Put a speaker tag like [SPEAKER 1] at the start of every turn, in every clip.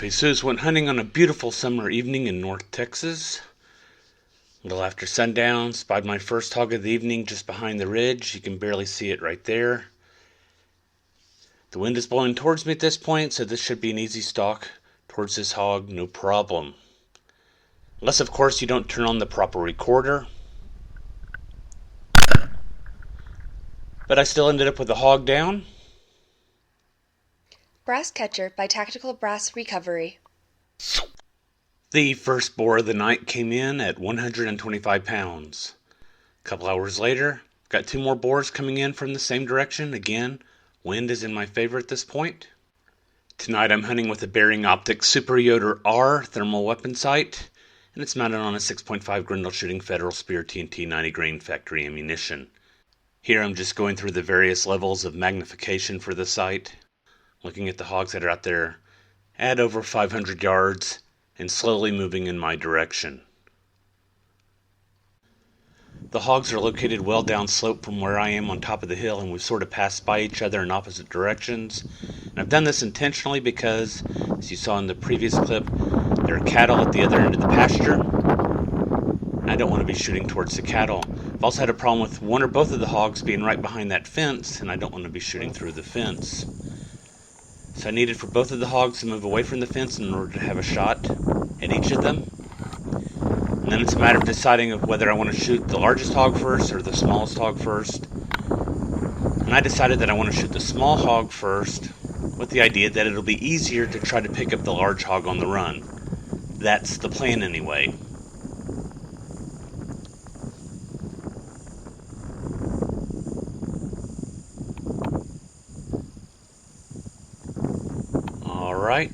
[SPEAKER 1] Jesus went hunting on a beautiful summer evening in North Texas. A little after sundown, spied my first hog of the evening just behind the ridge. You can barely see it right there. The wind is blowing towards me at this point, so this should be an easy stalk towards this hog, no problem. Unless, of course, you don't turn on the proper recorder. But I still ended up with the hog down.
[SPEAKER 2] Brass Catcher by Tactical Brass Recovery.
[SPEAKER 1] The first boar of the night came in at 125 pounds. A couple hours later, got two more boars coming in from the same direction. Again, wind is in my favor at this point. Tonight I'm hunting with a Bering Optics Super Yoter-R thermal weapon sight, and it's mounted on a 6.5 Grendel shooting Federal Spear TNT 90 grain factory ammunition. Here I'm just going through the various levels of magnification for the sight, looking at the hogs that are out there at over 500 yards and slowly moving in my direction. The hogs are located well downslope from where I am on top of the hill, and we've sort of passed by each other in opposite directions. And I've done this intentionally because, as you saw in the previous clip, there are cattle at the other end of the pasture. I don't want to be shooting towards the cattle. I've also had a problem with one or both of the hogs being right behind that fence, and I don't want to be shooting through the fence. So I needed for both of the hogs to move away from the fence in order to have a shot at each of them. And then it's a matter of deciding of whether I want to shoot the largest hog first or the smallest hog first. And I decided that I want to shoot the small hog first, with the idea that it'll be easier to try to pick up the large hog on the run. That's the plan anyway. Alright,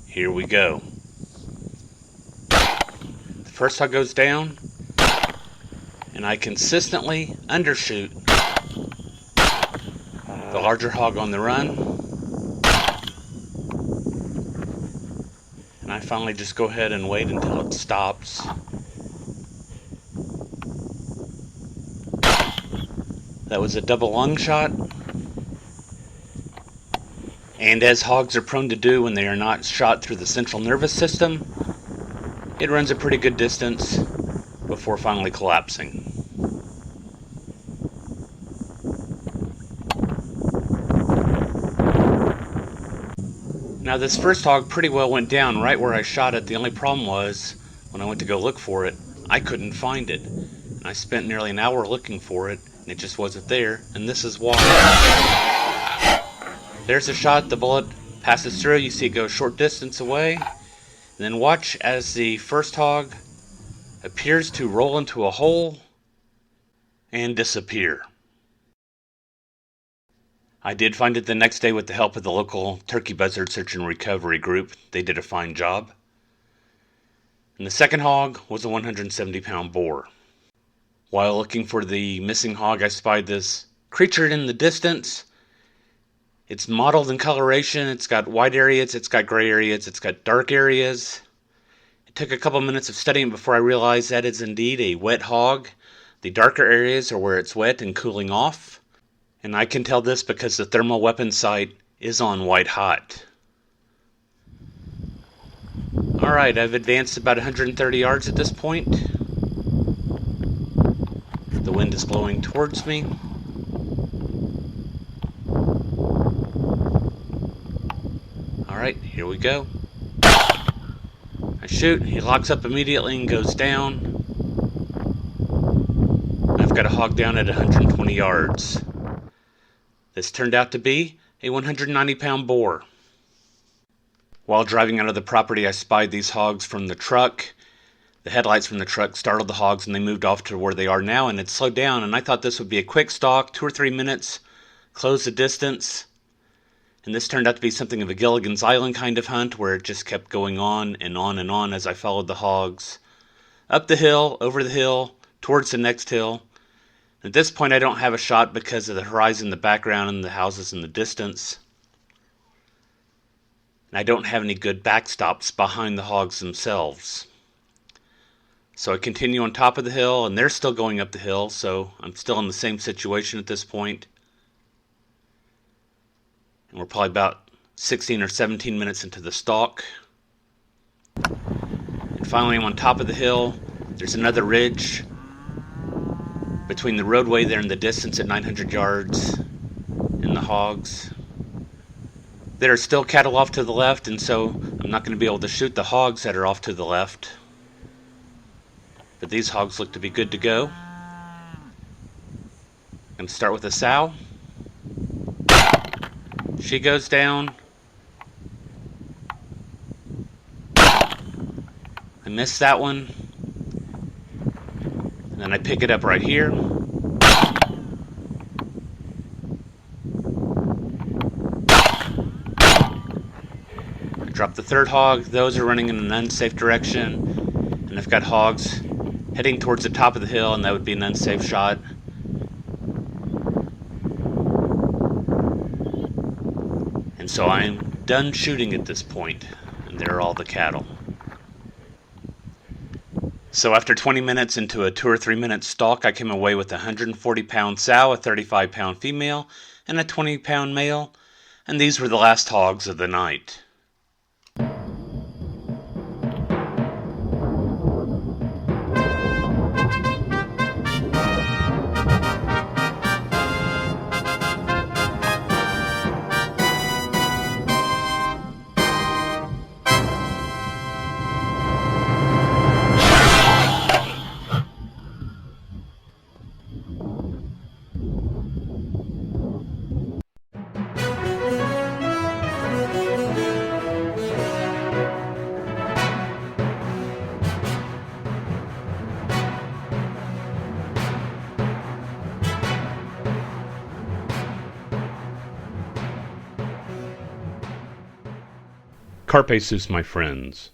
[SPEAKER 1] here we go. The first hog goes down, and I consistently undershoot the larger hog on the run. And I finally just go ahead and wait until it stops. That was a double lung shot. And as hogs are prone to do when they are not shot through the central nervous system, it runs a pretty good distance before finally collapsing. Now this first hog pretty well went down right where I shot it. The only problem was, when I went to go look for it, I couldn't find it. And I spent nearly an hour looking for it, and it just wasn't there, and this is why. There's a shot, the bullet passes through, you see it go a short distance away, and then watch as the first hog appears to roll into a hole and disappear. I did find it the next day with the help of the local turkey buzzard search and recovery group. They did a fine job. And the second hog was a 170-pound boar. While looking for the missing hog, I spied this creature in the distance. It's mottled in coloration, it's got white areas, it's got gray areas, it's got dark areas. It took a couple minutes of studying before I realized that is indeed a wet hog. The darker areas are where it's wet and cooling off. And I can tell this because the thermal weapon sight is on white hot. Alright, I've advanced about 130 yards at this point. The wind is blowing towards me. Alright, here we go. I shoot, he locks up immediately and goes down. I've got a hog down at 120 yards. This turned out to be a 190-pound boar. While driving out of the property, I spied these hogs from the truck. The headlights from the truck startled the hogs and they moved off to where they are now, and it slowed down, and I thought this would be a quick stalk, 2 or 3 minutes, close the distance. And this turned out to be something of a Gilligan's Island kind of hunt where it just kept going on and on and on as I followed the hogs. Up the hill, over the hill, towards the next hill. At this point I don't have a shot because of the horizon in the background and the houses in the distance. And I don't have any good backstops behind the hogs themselves. So I continue on top of the hill, and they're still going up the hill, so I'm still in the same situation at this point. And we're probably about 16 or 17 minutes into the stalk. And finally, I'm on top of the hill. There's another ridge between the roadway there in the distance at 900 yards and the hogs. There are still cattle off to the left, and so I'm not going to be able to shoot the hogs that are off to the left. But these hogs look to be good to go. I'm going to start with a sow. She goes down. I missed that one. And then I pick it up right here. I drop the third hog. Those are running in an unsafe direction. And I've got hogs heading towards the top of the hill, and that would be an unsafe shot. And so I'm done shooting at this point, and there are all the cattle. So after 20 minutes into a 2 or 3 minute stalk, I came away with a 140-pound sow, a 35-pound female, and a 20-pound male, and these were the last hogs of the night. Carpe sus, my friends.